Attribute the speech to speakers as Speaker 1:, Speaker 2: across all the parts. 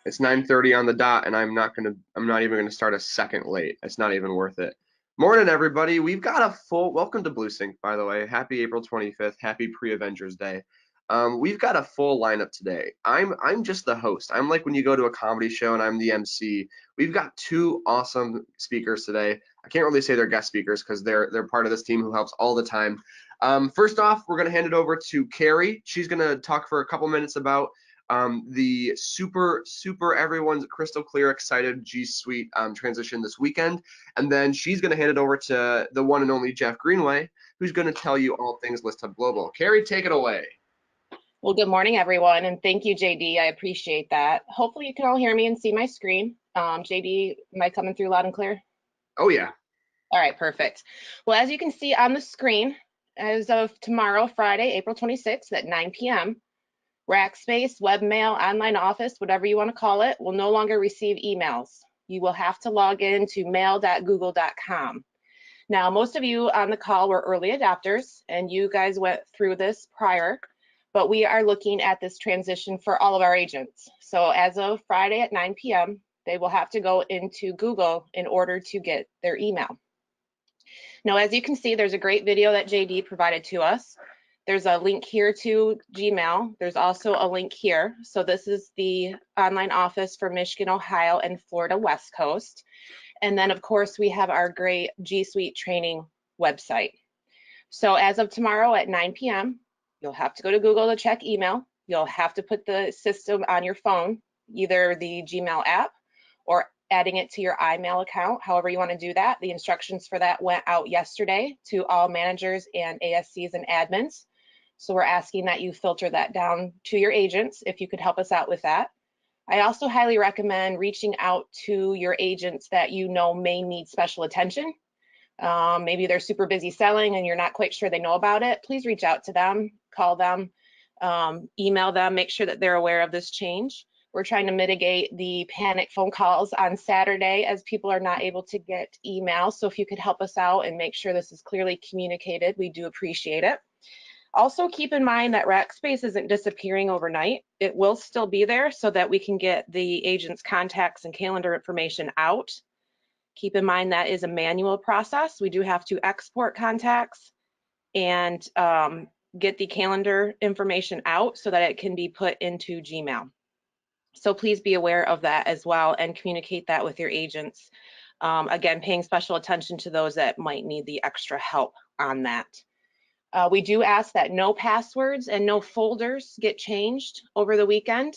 Speaker 1: It's 9:30 on the dot, and I'm not even gonna start a second late. It's not even worth it. Morning, everybody. We've got a full welcome to BlueSync, by the way. Happy April 25th. Happy pre-Avengers Day. We've got a full lineup today. I'm just the host. I'm like when you go to a comedy show and I'm the MC. We've got two awesome speakers today. I can't really say they're guest speakers because they're part of this team who helps all the time. First off, we're gonna hand it over to Carrie. She's gonna talk for a couple minutes about the super everyone's crystal clear excited G Suite transition this weekend, and then she's going to hand it over to the one and only Jeff Greenway, who's going to tell you all things Listhub Global. Carrie, take it away.
Speaker 2: Well, good morning, everyone, and thank you, JD. I appreciate that. Hopefully you can all hear me and see my screen. JD, am I coming through loud and clear?
Speaker 1: Oh yeah.
Speaker 2: All right, perfect. Well, as you can see on the screen, as of tomorrow, Friday, April 26th at 9 p.m., Rackspace, webmail, online office, whatever you want to call it, will no longer receive emails. You will have to log in to mail.google.com. Now, most of you on the call were early adopters, and you guys went through this prior, but we are looking at this transition for all of our agents. So as of Friday at 9 p.m., they will have to go into Google in order to get their email. Now, as you can see, there's a great video that JD provided to us. There's a link here to Gmail. There's also a link here. So this is the online office for Michigan, Ohio, and Florida West Coast. And then, of course, we have our great G Suite training website. So as of tomorrow at 9 p.m., you'll have to go to Google to check email. You'll have to put the system on your phone, either the Gmail app or adding it to your iMail account, however you want to do that. The instructions for that went out yesterday to all managers and ASCs and admins. So we're asking that you filter that down to your agents if you could help us out with that. I also highly recommend reaching out to your agents that you know may need special attention. Maybe they're super busy selling and you're not quite sure they know about it. Please reach out to them, call them, email them, make sure that they're aware of this change. We're trying to mitigate the panic phone calls on Saturday as people are not able to get email. So if you could help us out and make sure this is clearly communicated, we do appreciate it. Also keep in mind that Rackspace isn't disappearing overnight. It will still be there so that we can get the agent's contacts and calendar information out. Keep in mind that is a manual process. We do have to export contacts and get the calendar information out so that it can be put into Gmail. So please be aware of that as well and communicate that with your agents. Again, paying special attention to those that might need the extra help on that. We do ask that no passwords and no folders get changed over the weekend.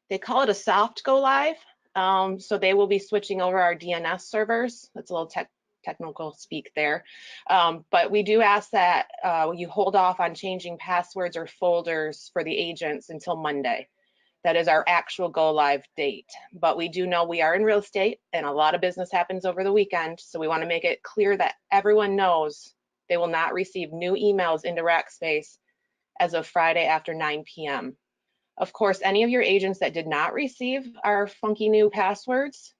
Speaker 2: They call it a soft go live. So they will be switching over our DNS servers. That's a little technical speak there. But we do ask that you hold off on changing passwords or folders for the agents until Monday. That is our actual go live date. But we do know we are in real estate and a lot of business happens over the weekend. So we want to make it clear that everyone knows they will not receive new emails into Rackspace as of Friday after 9 p.m. Of course, any of your agents that did not receive our funky new passwords,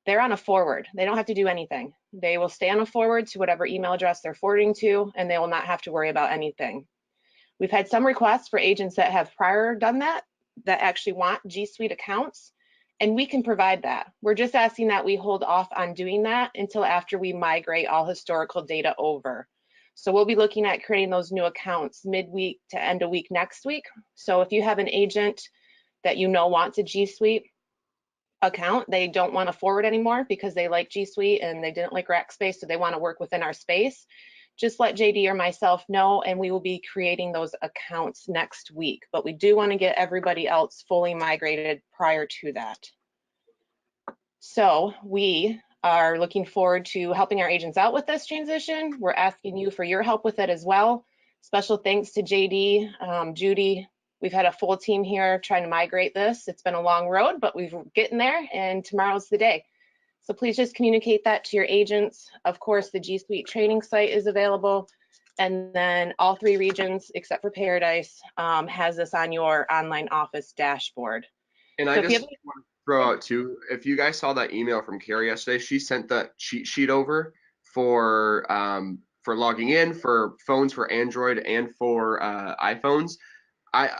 Speaker 2: they're on a forward. They don't have to do anything. They will stay on a forward to whatever email address they're forwarding to, and they will not have to worry about anything. We've had some requests for agents that have prior done that actually want G Suite accounts, and we can provide that. We're just asking that we hold off on doing that until after we migrate all historical data over. So we'll be looking at creating those new accounts midweek to end of week next week. So if you have an agent that you know wants a G Suite account, they don't want to forward anymore because they like G Suite and they didn't like Rackspace, so they want to work within our space, just let JD or myself know and we will be creating those accounts next week. But we do want to get everybody else fully migrated prior to that. So we are looking forward to helping our agents out with this transition. We're asking you for your help with it as well. Special thanks to JD, Judy. We've had a full team here trying to migrate this. It's been a long road, but we're getting there and tomorrow's the day. So please just communicate that to your agents. Of course, the G Suite training site is available. And then all 3 regions, except for Paradise, has this on your online office dashboard.
Speaker 1: And so I just want to throw out too, if you guys saw that email from Carrie yesterday, she sent that cheat sheet over for logging in for phones for Android and for iPhones. I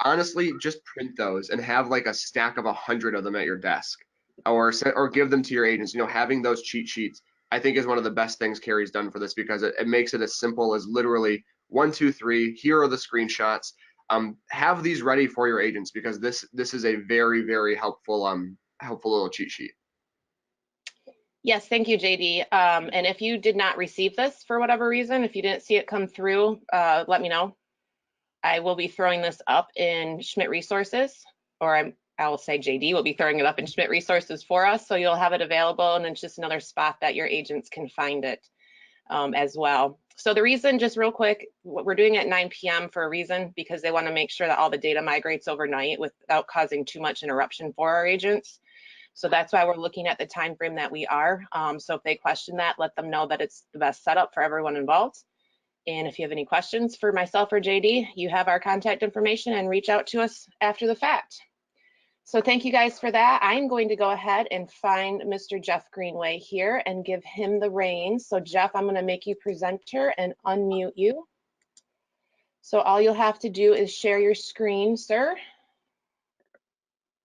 Speaker 1: honestly just print those and have like a stack of 100 of them at your desk, or give them to your agents. Having those cheat sheets, I think, is one of the best things Carrie's done for this, because it makes it as simple as literally 1, 2, 3. Here are the screenshots. Have these ready for your agents, because this is a very, very helpful little cheat sheet.
Speaker 2: Yes, thank you, JD. And if you did not receive this for whatever reason, if you didn't see it come through, let me know. I will be throwing this up in Schmidt Resources, or I will say JD will be throwing it up in Schmidt Resources for us, so you'll have it available, and it's just another spot that your agents can find it as well. So the reason, just real quick, what we're doing at 9 p.m. for a reason, because they want to make sure that all the data migrates overnight without causing too much interruption for our agents. So that's why we're looking at the time frame that we are. So if they question that, let them know that it's the best setup for everyone involved. And if you have any questions for myself or JD, you have our contact information, and reach out to us after the fact. So thank you guys for that. I'm going to go ahead and find Mr. Jeff Greenway here and give him the reins. So Jeff, I'm going to make you presenter and unmute you. So all you'll have to do is share your screen, sir.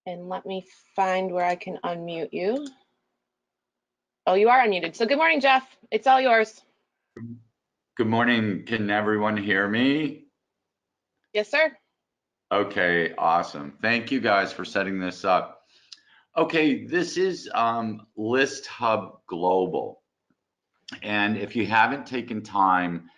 Speaker 2: And let me find where I can unmute you. Oh, you are unmuted. So good morning, Jeff. It's all yours.
Speaker 3: Good morning. Can everyone hear me?
Speaker 2: Yes, sir.
Speaker 3: Okay, awesome. Thank you guys for setting this up. Okay, this is Listhub Global. And if you haven't taken time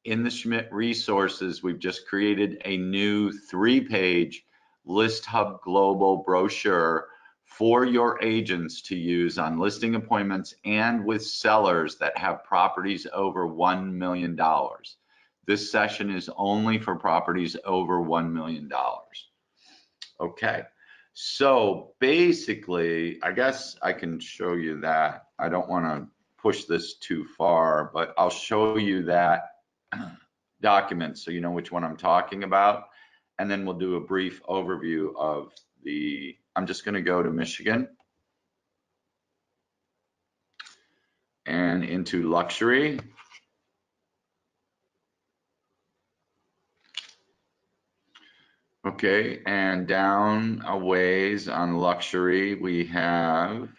Speaker 3: in the Schmidt resources, we've just created a new 3-page Listhub Global brochure for your agents to use on listing appointments and with sellers that have properties over $1 million. This session is only for properties over $1 million. Okay, so basically, I guess I can show you that. I don't want to push this too far, but I'll show you that document so you know which one I'm talking about. And then we'll do a brief overview of I'm just going to go to Michigan and into luxury. Okay, and down a ways on luxury, we have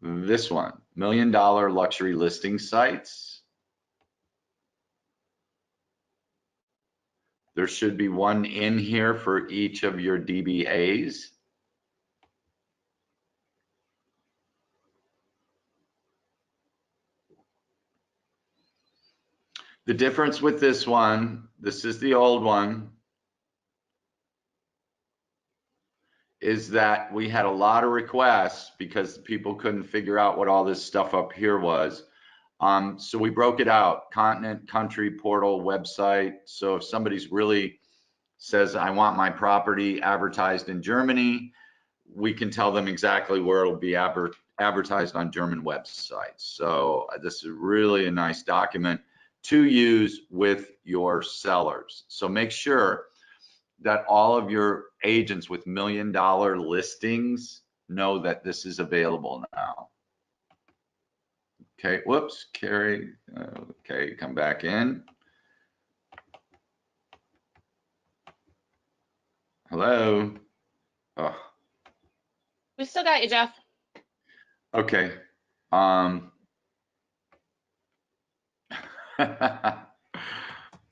Speaker 3: this one, $1 million luxury listing sites. There should be one in here for each of your DBAs. The difference with this one, this is the old one, is that we had a lot of requests because people couldn't figure out what all this stuff up here was. So we broke it out, continent, country, portal, website. So if somebody's really says, I want my property advertised in Germany, we can tell them exactly where it'll be advertised on German websites. So this is really a nice document to use with your sellers. So make sure that all of your agents with $1 million listings know that this is available now. Okay, whoops, Carrie. Okay, come back in. Hello. Oh.
Speaker 2: We still got you, Jeff.
Speaker 3: Okay.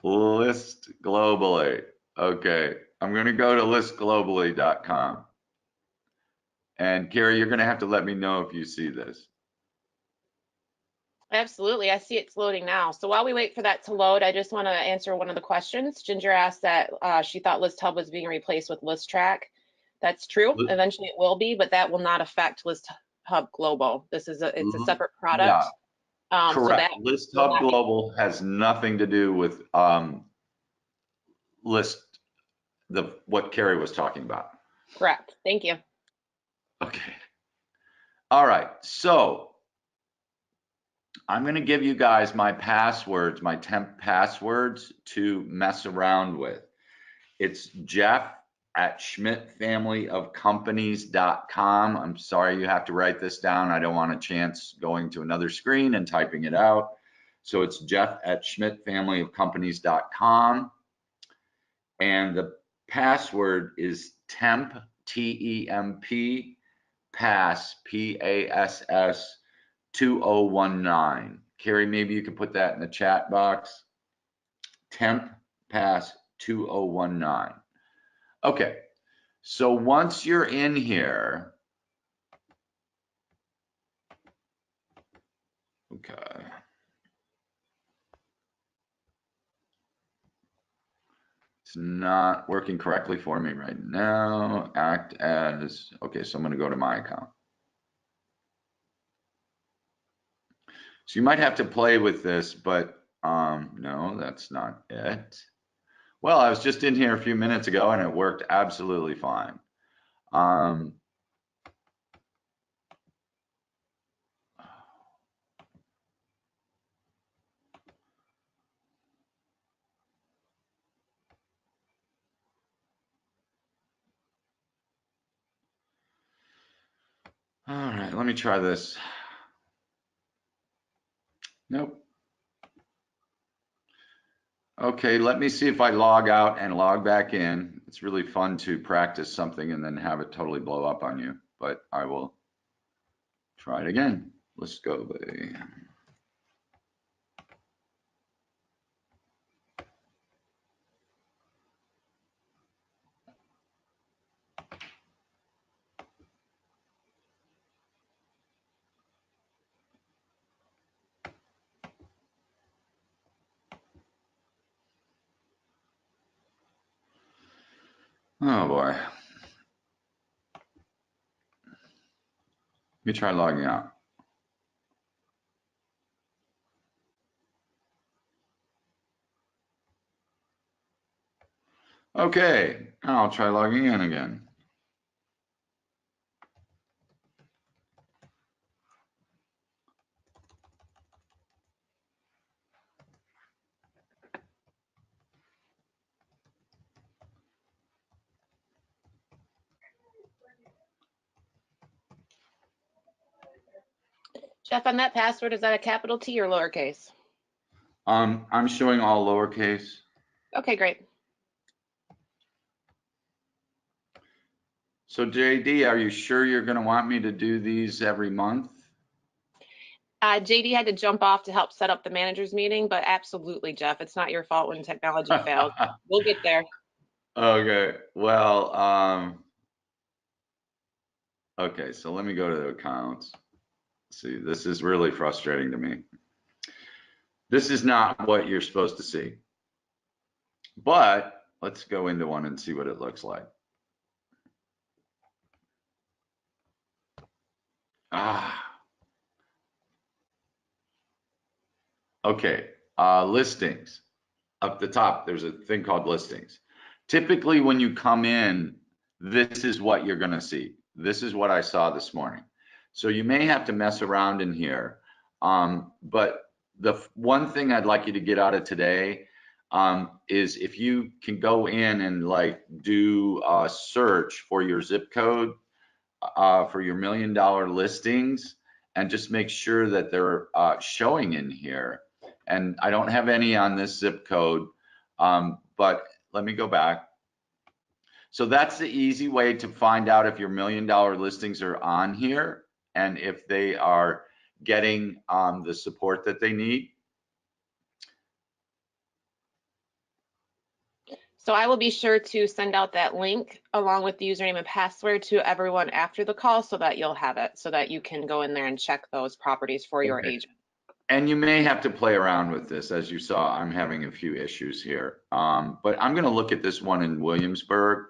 Speaker 3: List globally. Okay, I'm going to go to listglobally.com. And Carrie, you're going to have to let me know if you see this.
Speaker 2: Absolutely. I see it's loading now. So while we wait for that to load, I just want to answer one of the questions. Ginger asked that she thought Listhub was being replaced with ListTrack. That's true. Eventually it will be, but that will not affect Listhub Global. It's a separate product.
Speaker 3: Yeah. Correct.
Speaker 2: So
Speaker 3: Listhub Global has nothing to do with what Carrie was talking about.
Speaker 2: Correct. Thank you.
Speaker 3: Okay. All right. So I'm going to give you guys my passwords, my temp passwords to mess around with. It's jeff@schmidtfamilyofcompanies.com. I'm sorry you have to write this down. I don't want a chance going to another screen and typing it out. So it's jeff@schmidtfamilyofcompanies.com. and the password is temp, T-E-M-P, pass, P-A-S-S 2019. Carrie, maybe you could put that in the chat box. Temp pass 2019. Okay, so once you're in here, okay. It's not working correctly for me right now. Act as, okay, so I'm gonna go to my account. So you might have to play with this, but no, that's not it. Well, I was just in here a few minutes ago and it worked absolutely fine. All right, let me try this. Nope. Okay, let me see if I log out and log back in. It's really fun to practice something and then have it totally blow up on you, but I will try it again. Let's go. Oh boy. Let me try logging out. Okay, I'll try logging in again.
Speaker 2: Jeff, on that password, is that a capital T or lowercase?
Speaker 3: I'm showing all lowercase.
Speaker 2: Okay, great.
Speaker 3: So JD, are you sure you're going to want me to do these every month?
Speaker 2: JD had to jump off to help set up the manager's meeting, but absolutely, Jeff, it's not your fault when technology fails. We'll get there.
Speaker 3: Okay, well, okay, so let me go to the accounts. See, this is really frustrating to me. This is not what you're supposed to see. But let's go into one and see what it looks like. Okay, listings. Up the top, there's a thing called listings. Typically, when you come in, this is what you're going to see. This is what I saw this morning. So you may have to mess around in here. But the one thing I'd like you to get out of today is if you can go in and like do a search for your zip code for your $1 million listings and just make sure that they're showing in here. And I don't have any on this zip code, but let me go back. So that's the easy way to find out if your $1 million listings are on here and if they are getting the support that they need.
Speaker 2: So I will be sure to send out that link along with the username and password to everyone after the call so that you'll have it, so that you can go in there and check those properties for your agent.
Speaker 3: And you may have to play around with this. As you saw, I'm having a few issues here. But I'm going to look at this one in Williamsburg.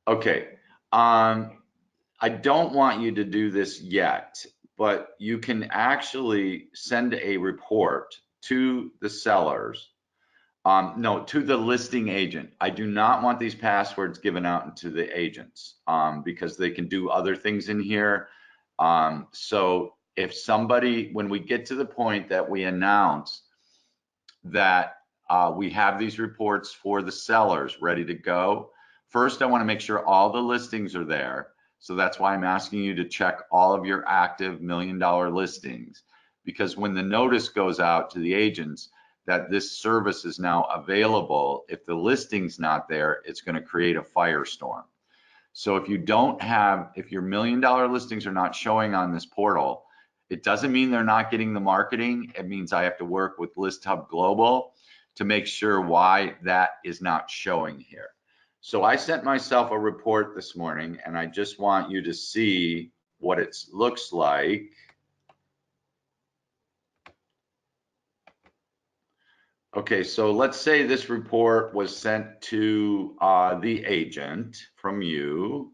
Speaker 3: Okay. I don't want you to do this yet, but you can actually send a report to the sellers. No, to the listing agent. I do not want these passwords given out to the agents because they can do other things in here. So if somebody, when we get to the point that we announce that we have these reports for the sellers ready to go, first I want to make sure all the listings are there. So that's why I'm asking you to check all of your active $1 million listings, because when the notice goes out to the agents, that this service is now available. If the listing's not there, it's going to create a firestorm. So if you don't have, if your $1 million listings are not showing on this portal, it doesn't mean they're not getting the marketing. It means I have to work with Listhub Global to make sure why that is not showing here. So I sent myself a report this morning, and I just want you to see what it looks like. Okay, so let's say this report was sent to the agent from you.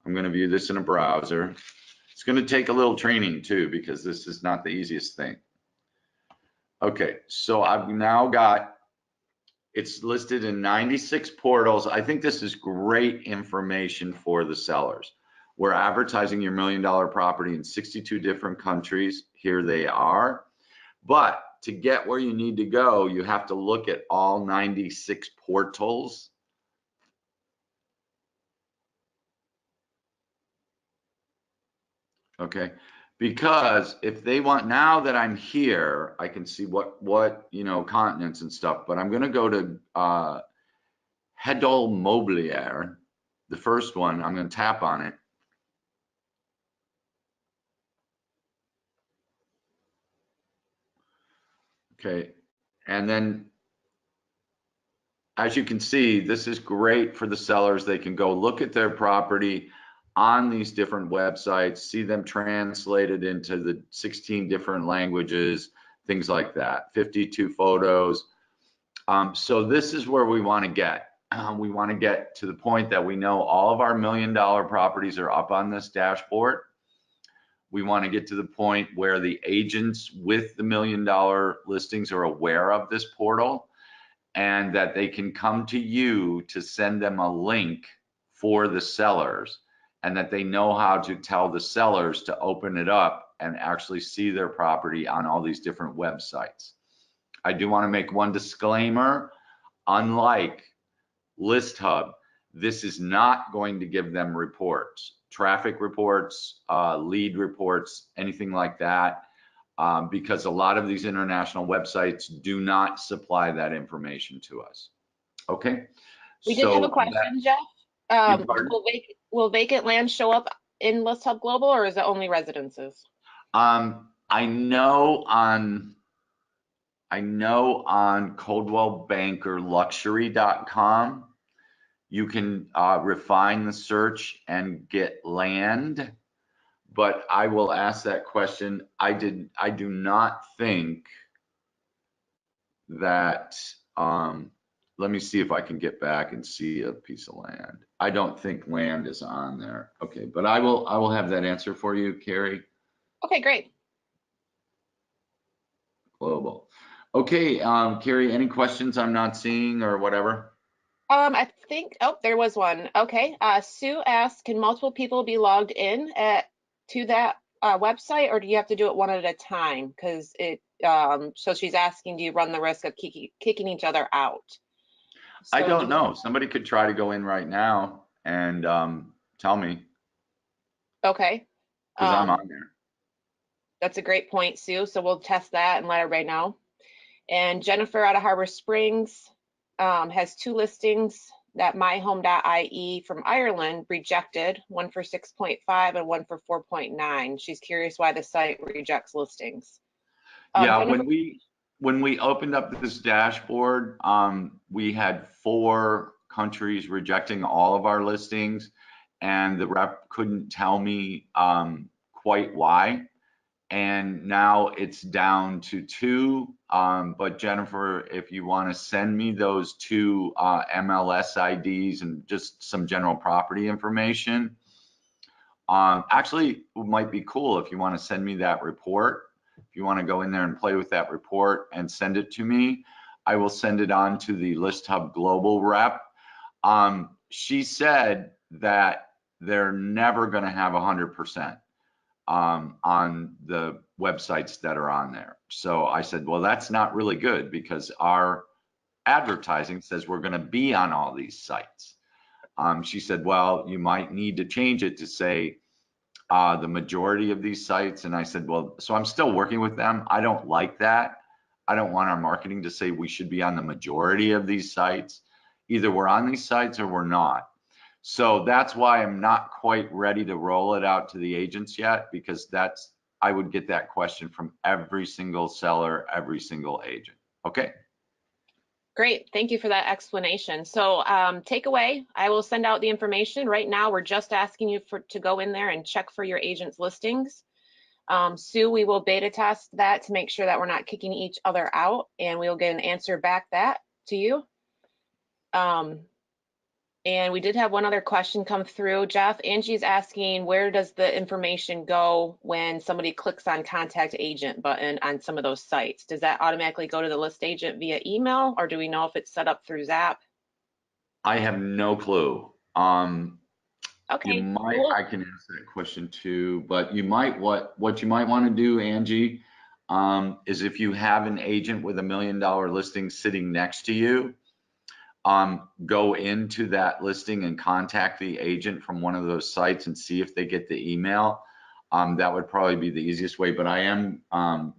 Speaker 3: I'm going to view this in a browser. It's going to take a little training too, because this is not the easiest thing. Okay, so I've now got, it's listed in 96 portals. I think this is great information for the sellers. We're advertising your $1 million property in 62 different countries. Here they are. But to get where you need to go, you have to look at all 96 portals. Okay, because if they want, now that I'm here, I can see what continents and stuff, but I'm going to go to Hedel Mobilier, the first one. I'm going to tap on it. Okay, and then as you can see, this is great for the sellers. They can go look at their property on these different websites, see them translated into the 16 different languages, things like that, 52 photos. So this is where we want to get. We want to get to the point that we know all of our $1 million properties are up on this dashboard. We want to get to the point where the agents with the $1 million listings are aware of this portal, and that they can come to you to send them a link for the sellers, and that they know how to tell the sellers to open it up and actually see their property on all these different websites. I do want to make one disclaimer. Unlike Listhub, this is not going to give them reports, traffic reports, lead reports, anything like that, because a lot of these international websites do not supply that information to us. Okay.
Speaker 2: We did have a question, Jeff. Will vacant land show up in Listhub Global, or is it only residences?
Speaker 3: I know on ColdwellBankerLuxury.com, you can refine the search and get land, but I will ask that question. I do not think that, let me see if I can get back and see a piece of land. I don't think land is on there. Okay, but I will have that answer for you, Carrie.
Speaker 2: Okay, great.
Speaker 3: Global. Okay, Carrie, any questions I'm not seeing or whatever?
Speaker 2: I think, oh, there was one. Okay, Sue asked, can multiple people be logged in to that website, or do you have to do it one at a time? Because it, so she's asking, do you run the risk of kicking each other out? So
Speaker 3: I don't know. Somebody could try to go in right now and tell me.
Speaker 2: Okay.
Speaker 3: Because I'm on there.
Speaker 2: That's a great point, Sue. So we'll test that and let everybody know. And Jennifer out of Harbor Springs has 2 listings that myhome.ie from Ireland rejected, one for 6.5 and one for 4.9. She's curious why the site rejects listings.
Speaker 3: Yeah,
Speaker 2: Jennifer,
Speaker 3: when we opened up this dashboard, we had 4 countries rejecting all of our listings, and the rep couldn't tell me quite why. And now it's down to 2. But Jennifer, if you want to send me those 2 MLS IDs and just some general property information, actually it might be cool if you want to send me that report. If you want to go in there and play with that report and send it to me, I will send it on to the Listhub Global rep. She said that they're never going to have 100%. On the websites that are on there. So I said, well, that's not really good, because our advertising says we're going to be on all these sites. She said, well, you might need to change it to say the majority of these sites. And I said, well, so I'm still working with them. I don't like that. I don't want our marketing to say we should be on the majority of these sites. Either we're on these sites or we're not. So that's why I'm not quite ready to roll it out to the agents yet, because I would get that question from every single seller, every single agent. Okay.
Speaker 2: Great, thank you for that explanation. So takeaway, I will send out the information. Right now, we're just asking you to go in there and check for your agent's listings. Sue, we will beta test that to make sure that we're not kicking each other out, and we'll get an answer back that to you. And we did have one other question come through, Jeff. Angie's asking, where does the information go when somebody clicks on contact agent button on some of those sites? Does that automatically go to the list agent via email, or do we know if it's set up through Zap?
Speaker 3: I have no clue.
Speaker 2: Okay.
Speaker 3: I can answer that question too, but what you might want to do, Angie, is if you have an agent with $1 million listing sitting next to you, go into that listing and contact the agent from one of those sites and see if they get the email. That would probably be the easiest way, but I am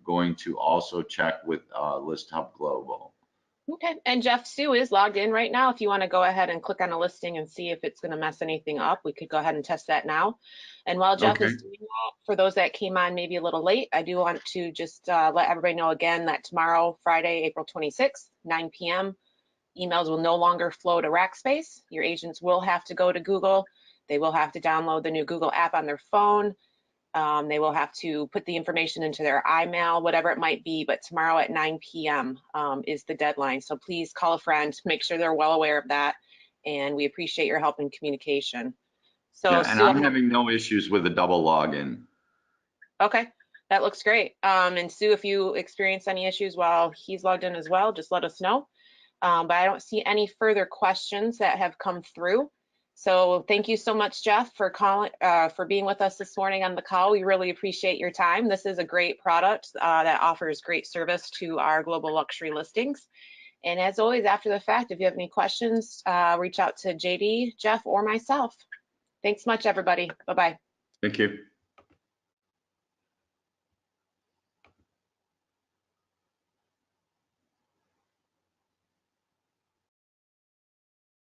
Speaker 3: going to also check with Listhub Global.
Speaker 2: Okay, and Jeff, Sue is logged in right now. If you want to go ahead and click on a listing and see if it's going to mess anything up, we could go ahead and test that now. And while Jeff is doing that, for those that came on maybe a little late, I do want to just let everybody know again that tomorrow, Friday, April 26th, 9 p.m., emails will no longer flow to Rackspace. Your agents will have to go to Google. They will have to download the new Google app on their phone. They will have to put the information into their iMail, whatever it might be, but tomorrow at 9 p.m. Is the deadline. So please call a friend, make sure they're well aware of that. And we appreciate your help in communication. So
Speaker 3: Yeah, and
Speaker 2: Sue,
Speaker 3: I'm having no issues with a double login.
Speaker 2: okay, that looks great. And Sue, if you experience any issues while he's logged in as well, just let us know. But I don't see any further questions that have come through. So thank you so much, Jeff, for being with us this morning on the call. We really appreciate your time. This is a great product that offers great service to our global luxury listings. And as always, after the fact, if you have any questions, reach out to JD, Jeff, or myself. Thanks much, everybody. Bye-bye.
Speaker 3: Thank you.